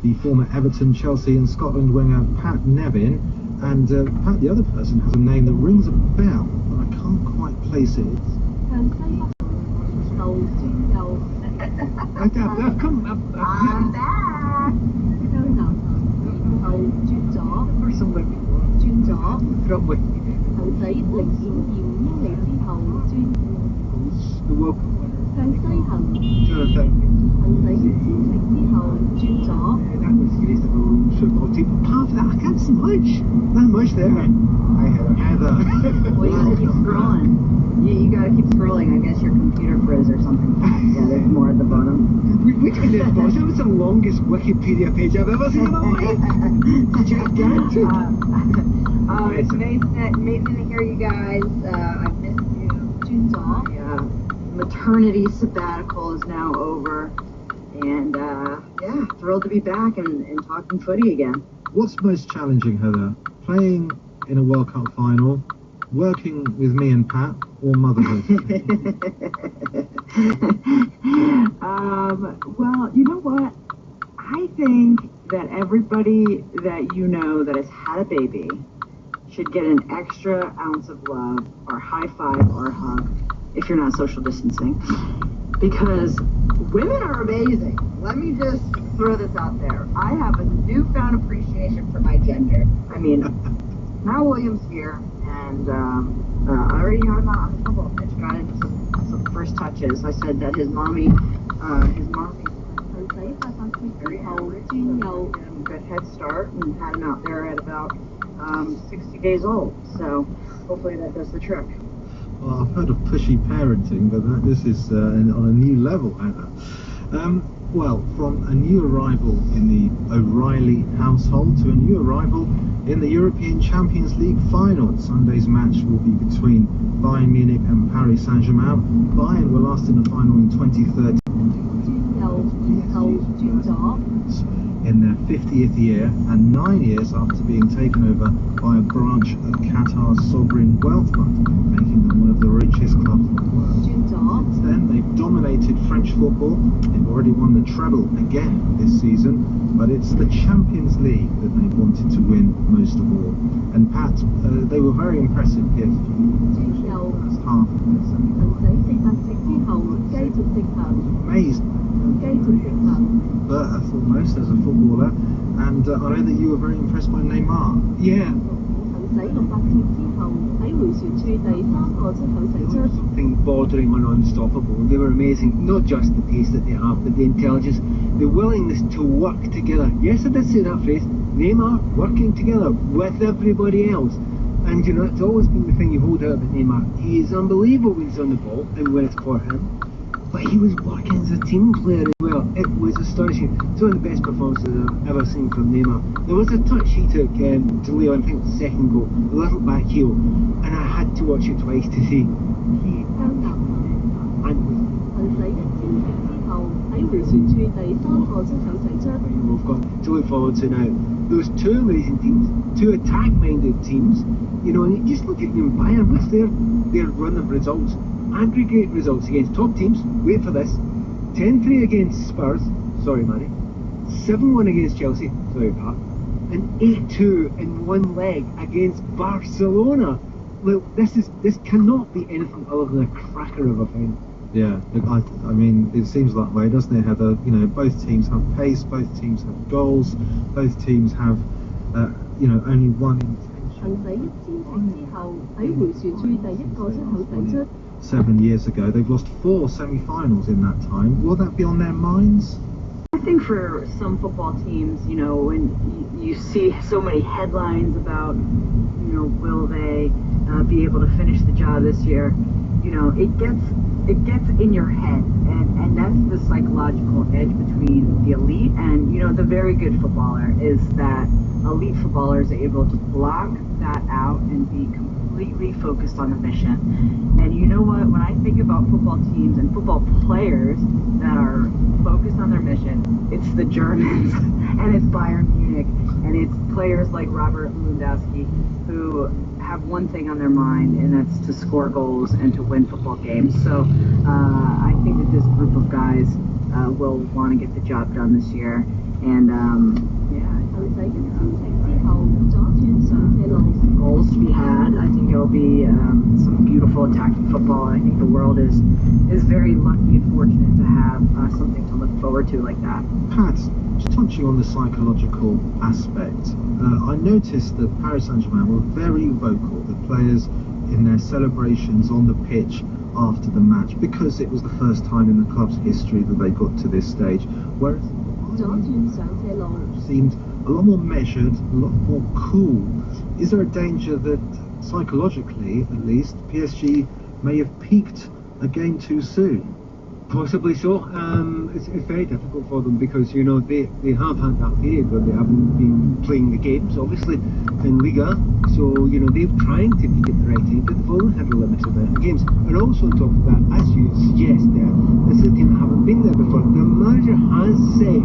the former Everton, Chelsea and Scotland winger Pat Nevin. And Pat, the other person, has a name that rings a bell, but I can't quite place it. I'm back! The welcome winner. That was the football team. Apart from that, I can't see much. Not much there. Hi, Heather. Well, you gotta keep scrolling. You gotta keep scrolling. I guess your computer frizz or something. Yeah, there's more at the bottom. Which one is boss? That was the longest Wikipedia page I've ever seen in my life. Gigantic. Amazing to hear you guys. I've missed you. Yeah. Maternity sabbatical is now over. And yeah, thrilled to be back and talking footy again. What's most challenging, Heather? Playing in a World Cup final, working with me and Pat, or motherhood? Well, you know what? I think that everybody that you know that has had a baby should get an extra ounce of love or high five or hug if you're not social distancing. Because women are amazing. Let me just throw this out there. I have a newfound appreciation for my gender. I mean, now William's here, and I already had him on the football pitch, got into some first touches. I said that his mommy very good head start and had him out there at about 60 days old. So hopefully that does the trick. Well, I've heard of pushy parenting, but this is on a new level, Heather. Well, from a new arrival in the O'Reilly household to a new arrival in the European Champions League final. Sunday's match will be between Bayern Munich and Paris Saint-Germain. Bayern were last in the final in 2013. In their 50th year and 9 years after being taken over by a branch of Qatar's sovereign wealth fund, making them one of the richest clubs in the world. Since then, they've dominated French football. They've already won the treble again this season, but it's the Champions League that they've wanted to win most of all. And Pat, they were very impressive here for the first half of this. Amazed. But foremost as a footballer, and I know that you were very impressed by Neymar. Yeah. Something bordering on unstoppable. They were amazing. Not just the pace that they have, but the intelligence, the willingness to work together. Yes, I did say that phrase. Neymar working together with everybody else. And you know, it's always been the thing you hold out about Neymar. He is unbelievable when he's on the ball and when it's for him. But he was working as a team player as well. It was astonishing. It's one of the best performances I've ever seen from Neymar. There was a touch he took to Leo, I think it was the second goal, a little back heel, and I had to watch it twice to see. We've got to look forward to now. Those two amazing teams, two attack-minded teams, you know, and you just look at them, Bayern, what's their run of results? Aggregate results against top teams, wait for this, 10-3 against Spurs, sorry Manny, 7-1 against Chelsea, sorry Pat, and 8-2 in one leg against Barcelona. Look, this cannot be anything other than a cracker of a final. Yeah, I mean, it seems that way, doesn't it, Heather? You know, both teams have pace, both teams have goals, both teams have, you know, only one intention. 7 years ago, they've lost 4 semi-finals in that time. Will that be on their minds? I think for some football teams, you know, when you see so many headlines about, you know, will they be able to finish the job this year, you know, it gets in your head, and that's the psychological edge between the elite and, you know, the very good footballer, is that elite footballers are able to block that out and be completely focused on the mission. And you know what, when I think about football teams and football players that are focused on their mission, it's the Germans and it's Bayern Munich and it's players like Robert Lewandowski who have one thing on their mind, and that's to score goals and to win football games. So I think that this group of guys will want to get the job done this year. And goals to be had. I think it'll be some beautiful attacking football. I think the world is very lucky and fortunate to have something to look forward to like that. Pat, just touching on the psychological aspect, I noticed that Paris Saint-Germain were very vocal, the players in their celebrations on the pitch after the match, because it was the first time in the club's history that they got to this stage, whereas seemed a lot more measured, a lot more cool. Is there a danger that psychologically, at least, PSG may have peaked a game too soon? Possibly so. It's very difficult for them because, you know, they have had that period where they haven't been playing the games, obviously, in Liga. So, you know, they're trying to peak at the right time, but they've only had a limited amount of games. And also on top of that, as you suggest there, this is a team that haven't been there before. The manager has said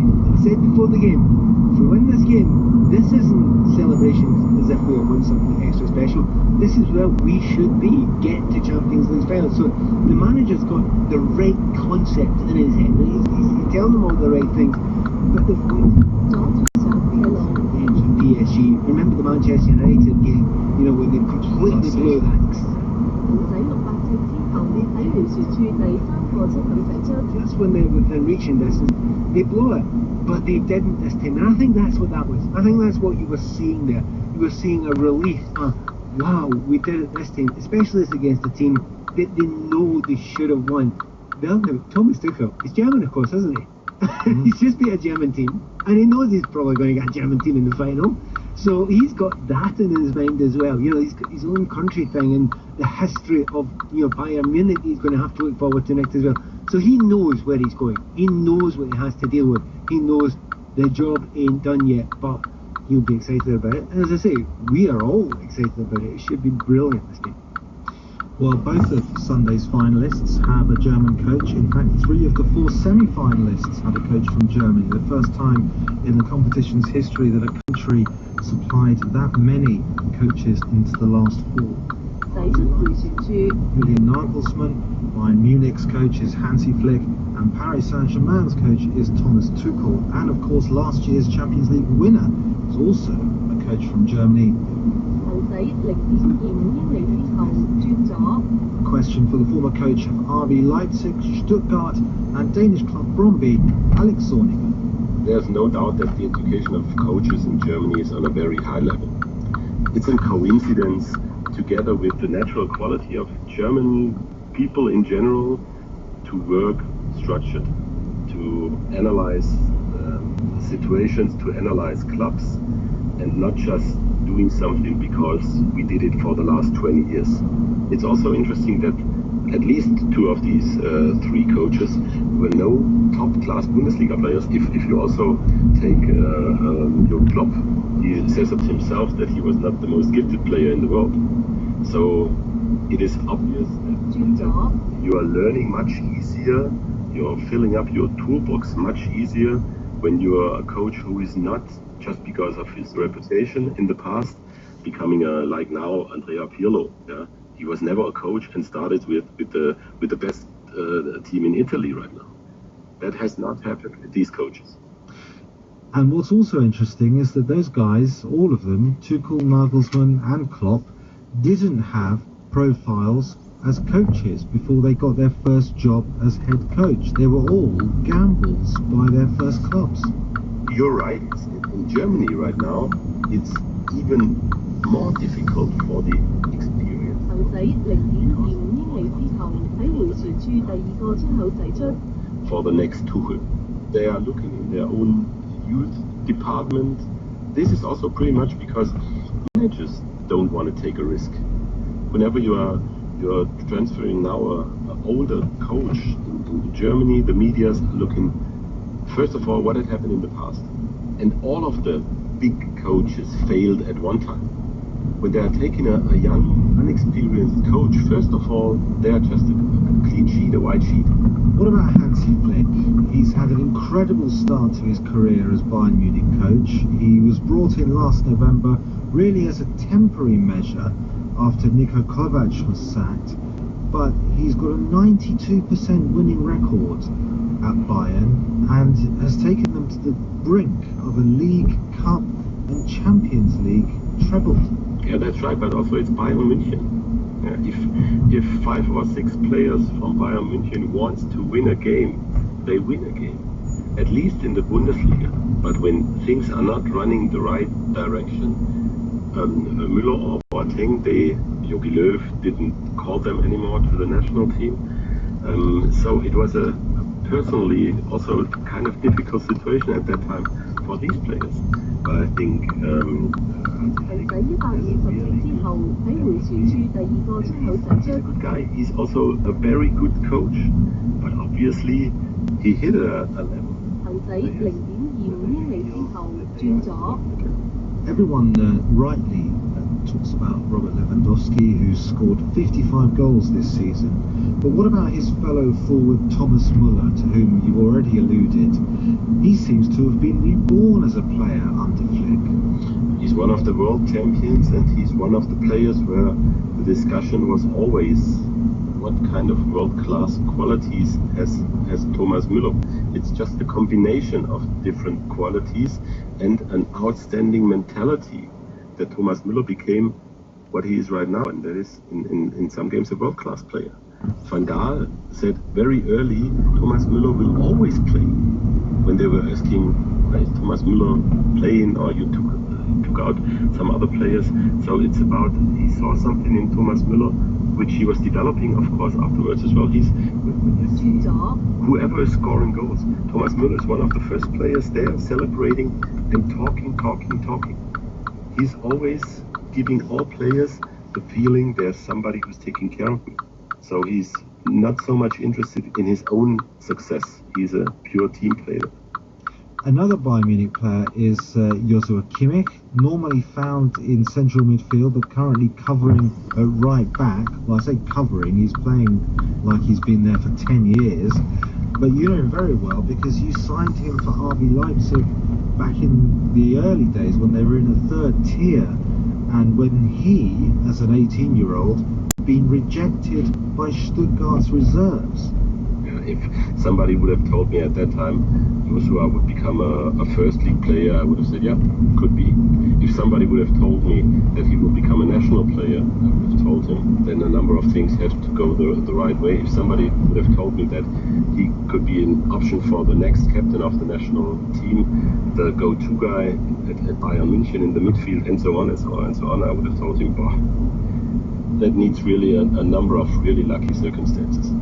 before the game, if we win this game, this isn't celebrations as if we have won something extra special. This is where we should be, get to Champions League final. So the manager's got the right concept in his head. He's telling them all the right things. But the PSG, remember the Manchester United game, you know, when they completely blew that. Just when they're within reaching distance, they blew it, but they didn't this time. And I think that's what that was. I think that's what you were seeing there. You were seeing a relief. Wow, we did it this time, especially as against a team that they know they should have won. Well, now, Thomas Tuchel, he's German, of course, isn't he? He's just beat a German team, and he knows he's probably going to get a German team in the final. So he's got that in his mind as well. You know, he's got his own country thing and the history of, you know, Bayern Munich he's going to have to look forward to next as well. So he knows where he's going. He knows what he has to deal with. He knows the job ain't done yet, but he'll be excited about it. And as I say, we are all excited about it. It should be brilliant, this game. Well, both of Sunday's finalists have a German coach. In fact, 3 of the 4 semi-finalists had a coach from Germany. The first time in the competition's history that a country supplied that many coaches into the last 4. Julian Nagelsmann, Bayern Munich's coach is Hansi Flick, and Paris Saint-Germain's coach is Thomas Tuchel. And of course, last year's Champions League winner is also a coach from Germany. A question for the former coach of RB Leipzig, Stuttgart and Danish club Brøndby, Alex Zorniger. There's no doubt that the education of coaches in Germany is on a very high level. It's a coincidence, together with the natural quality of German people in general, to work structured, to analyze situations, to analyze clubs, and not just doing something because we did it for the last 20 years. It's also interesting that at least 2 of these 3 coaches were no top-class Bundesliga players. If you also take Jürgen Klopp, he says it himself that he was not the most gifted player in the world. So it is obvious that you are learning much easier, you're filling up your toolbox much easier when you are a coach who is not, just because of his reputation in the past, becoming like now Andrea Pirlo. Yeah? He was never a coach and started with the best team in Italy right now. That has not happened with these coaches. And what's also interesting is that those guys, all of them, Tuchel, Nagelsmann and Klopp, didn't have profiles as coaches before they got their first job as head coach. They were all gambles by their first clubs. You're right. In Germany right now, it's even more difficult for the experience. For the next Tuchel. They are looking in their own youth department. This is also pretty much because managers don't want to take a risk. Whenever you're transferring now an older coach in Germany, the media is looking, first of all, what had happened in the past. And all of the big coaches failed at one time. When they are taking a young, unexperienced coach, first of all, they are just a clean sheet, a white sheet. What about Hansi Flick? He's had an incredible start to his career as Bayern Munich coach. He was brought in last November really as a temporary measure after Niko Kovac was sacked. But he's got a 92% winning record at Bayern and has taken them on the brink of a League, Cup and Champions League treble. Yeah, that's right, but also it's Bayern München. If 5 or 6 players from Bayern München wants to win a game, they win a game, at least in the Bundesliga. But when things are not running the right direction, Müller or Boateng, Jogi Löw didn't call them anymore to the national team. So it was a personally also kind of difficult situation at that time for these players. But I think he's a good guy. He's also a very good coach, but obviously he hit a level. Everyone rightly talks about Robert Lewandowski, who scored 55 goals this season. But what about his fellow forward Thomas Müller, to whom you already alluded? He seems to have been reborn as a player under Flick. He's one of the world champions, and he's one of the players where the discussion was always what kind of world-class qualities has Thomas Müller. It's just a combination of different qualities and an outstanding mentality that Thomas Müller became what he is right now, and that is in some games a world-class player. Van Gaal said very early Thomas Müller will always play. When they were asking, is Thomas Müller playing, or you took out some other players? So it's about, he saw something in Thomas Müller which he was developing, of course, afterwards as well. He's, when you see whoever is scoring goals, Thomas Müller is one of the first players there, celebrating and talking. He's always giving all players the feeling there's somebody who's taking care of me. So he's not so much interested in his own success. He's a pure team player. Another Bayern Munich player is Joshua Kimmich, normally found in central midfield, but currently covering at right back. Well, I say covering, he's playing like he's been there for 10 years. But you know him very well because you signed him for RB Leipzig back in the early days when they were in the third tier, and when he, as an 18-year-old, been rejected by Stuttgart's reserves. If somebody would have told me at that time Joshua would become a first league player, I would have said, yeah, could be. If somebody would have told me that he would become a national player, I would have told him. Then a number of things had to go the right way. If somebody would have told me that he could be an option for the next captain of the national team, the go-to guy at Bayern München in the midfield, and so on and so on and so on, I would have told him, that needs really a number of really lucky circumstances.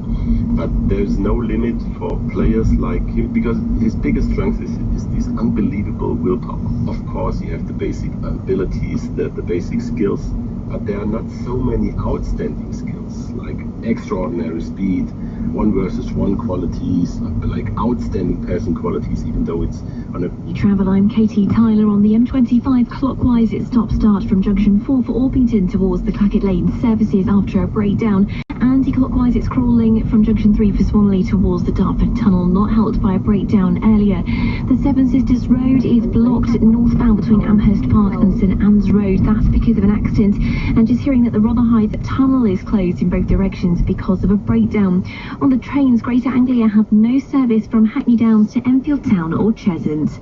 But there's no limit for players like him, because his biggest strength is this unbelievable willpower. Of course, you have the basic abilities, the basic skills, but there are not so many outstanding skills, like extraordinary speed, 1-versus-1 qualities, like outstanding passing qualities, even though it's on a... Travel, I'm Katie Tyler on the M25 clockwise. It's stop-start from junction 4 for Orpington towards the Clackett Lane services after a breakdown. Anti-clockwise, it's crawling from junction 3 for Swanley towards the Dartford Tunnel, not helped by a breakdown earlier. The Seven Sisters Road is blocked northbound between Amherst Park and St Anne's Road. That's because of an accident. And just hearing that the Rotherhithe Tunnel is closed in both directions because of a breakdown. On the trains, Greater Anglia have no service from Hackney Downs to Enfield Town or Cheshunt.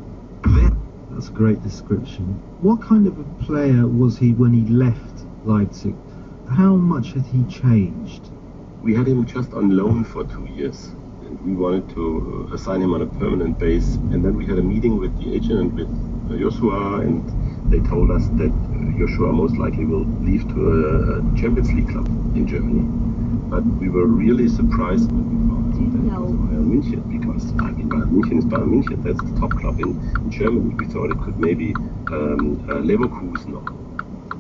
That's a great description. What kind of a player was he when he left Leipzig? How much had he changed? We had him just on loan for 2 years, and we wanted to assign him on a permanent base. And then we had a meeting with the agent and with Joshua, and they told us that Joshua most likely will leave to a Champions League club in Germany. But we were really surprised when we found that it was Bayern München, because Bayern München is Bayern München. That's the top club in Germany. We thought it could maybe Leverkusen or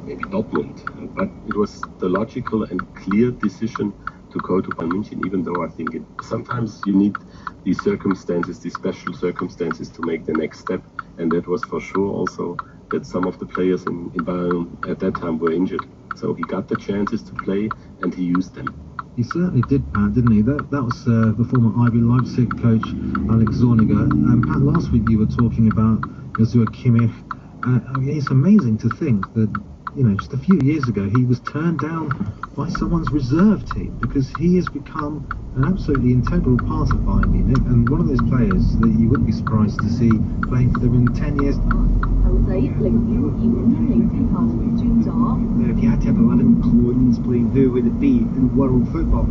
maybe Dortmund, but it was the logical and clear decision to go to Bayern München, even though I think sometimes you need these circumstances, these special circumstances to make the next step, and that was for sure also that some of the players in Bayern at that time were injured. So he got the chances to play and he used them. He certainly did, Pat, didn't he? That was the former RB Leipzig coach, Alex Zorniger. Pat, last week you were talking about Joshua Kimmich. I mean, it's amazing to think that, you know, just a few years ago he was turned down by someone's reserve team because he has become an absolutely integral part of Bayern Munich, and one of those players that you wouldn't be surprised to see playing for them in 10 years' time. Now, if you had to have 11 clones playing, who would it be in world football?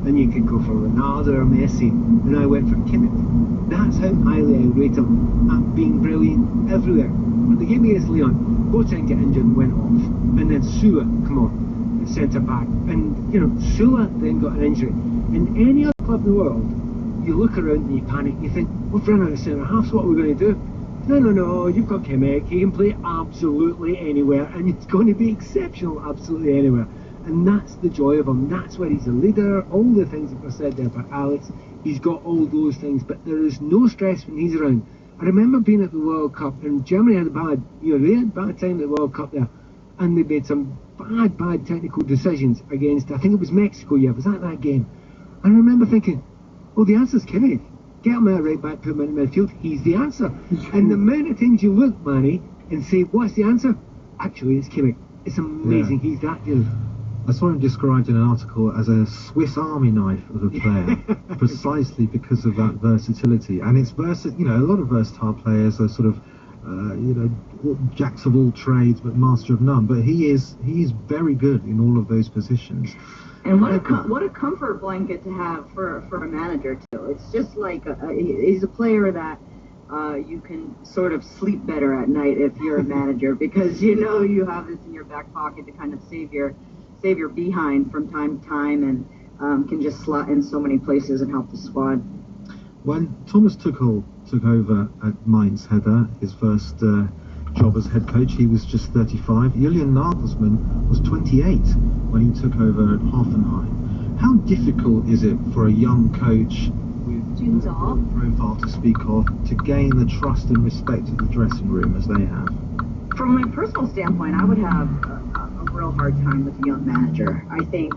Then you could go for Ronaldo or Messi, and I went for Kimmich. That's how highly I rate him at being brilliant everywhere. But they gave me against Leon, Boateng got injured and went off, and then Sula, come on, the centre back, and you know, Sula then got an injury. In any other club in the world, you look around and you panic, and you think, we've run out of centre halves, what are we going to do? No, you've got Kimmich, he can play absolutely anywhere, and he's going to be exceptional absolutely anywhere. And that's the joy of him, that's where he's a leader, all the things that were said there about Alex, he's got all those things, but there is no stress when he's around. I remember being at the World Cup, and Germany had they had bad time at the World Cup there, and they made some bad technical decisions against, I think it was Mexico, was that game? And I remember thinking, well, the answer's Kimmich. Get him out right back, put him in midfield, he's the answer. And the amount of times you look, Manny, and say, what's the answer? Actually, it's Kimmich. It's amazing, he's that good. I saw him described in an article as a Swiss Army knife of a player, precisely because of that versatility. And it's a lot of versatile players are sort of, jacks of all trades but master of none. But he is very good in all of those positions. And what a comfort blanket to have for a manager too. It's just like he's a player that you can sort of sleep better at night if you're a manager, because you know you have this in your back pocket to kind of save your behind from time to time, and can just slot in so many places and help the squad. When Thomas Tuchel took over at Mainz Hertha, his first job as head coach, he was just 35. Julian Nagelsmann was 28 when he took over at Hoffenheim. How difficult is it for a young coach with no profile to speak of to gain the trust and respect of the dressing room as they have? From my personal standpoint, I would have a real hard time with a young manager. I think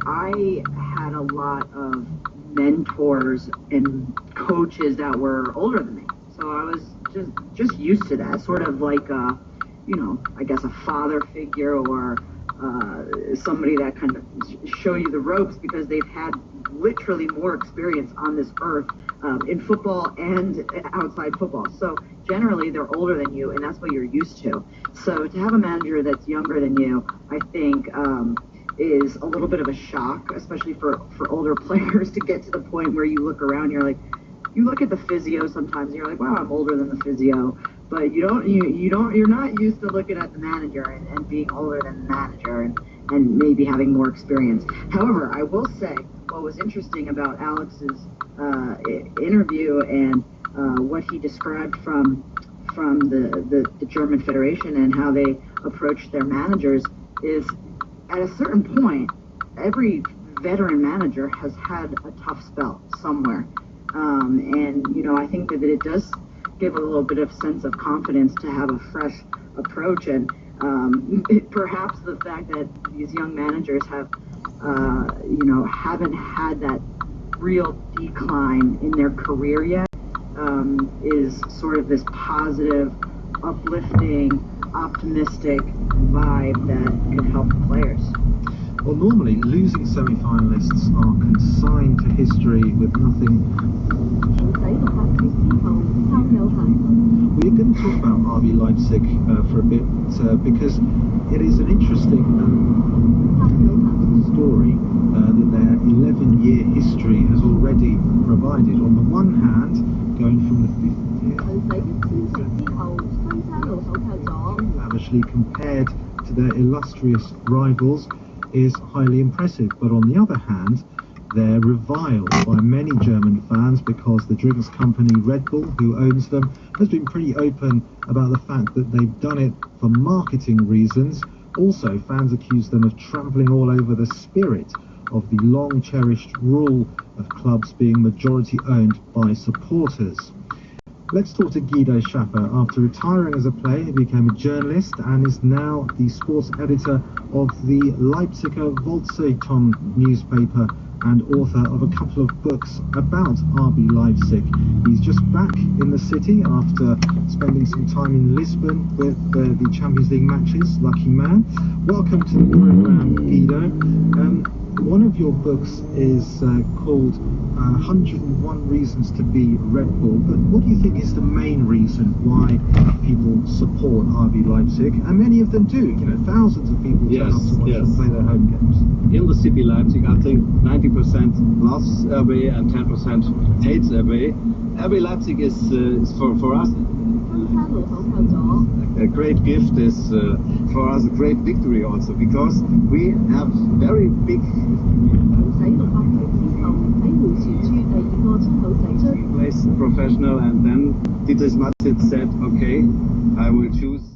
I had a lot of mentors and coaches that were older than me, so I was just used to that, sort of like I guess a father figure, or somebody that kind of show you the ropes, because they've had literally more experience on this earth in football and outside football. So generally they're older than you, and that's what you're used to. So to have a manager that's younger than you, I think is a little bit of a shock, especially for older players, to get to the point where you look around, you look at the physio sometimes, and you're like, wow, I'm older than the physio, but you're not used to looking at the manager and being older than the manager and maybe having more experience. However, I will say what was interesting about Alex's interview and what he described from the German Federation and how they approach their managers is, at a certain point, every veteran manager has had a tough spell somewhere. And I think that it does give a little bit of sense of confidence to have a fresh approach, and perhaps the fact that these young managers haven't had that real decline in their career yet is sort of this positive, uplifting, optimistic vibe that could help the players. Well, normally losing semi-finalists are consigned to history with nothing. We're going to talk about RB Leipzig for a bit because it is an interesting story that their 11-year history has already provided. On the one hand, going from the 50th lavishly compared to their illustrious rivals is highly impressive, but on the other hand, they're reviled by many German fans because the drinks company Red Bull, who owns them, has been pretty open about the fact that they've done it for marketing reasons. Also, fans accuse them of trampling all over the spirit of the long-cherished rule of clubs being majority owned by supporters. Let's talk to Guido Schaffer. After retiring as a player, he became a journalist and is now the sports editor of the Leipziger Volkszeitung newspaper and author of a couple of books about RB Leipzig. He's just back in the city after spending some time in Lisbon with the Champions League matches. Lucky man. Welcome to the programme, Guido. One of your books is called 101 Reasons to be Red Bull, but what do you think is the main reason why people support RB Leipzig? And many of them do, you know, thousands of people turn up to watch them play their home games. In the city Leipzig, I think 90% loves RB and 10% hates RB. RB Leipzig is for us a great gift, is for us a great victory also, because we have very big plays professional, and then Dietrich Mateschitz said, okay, I will choose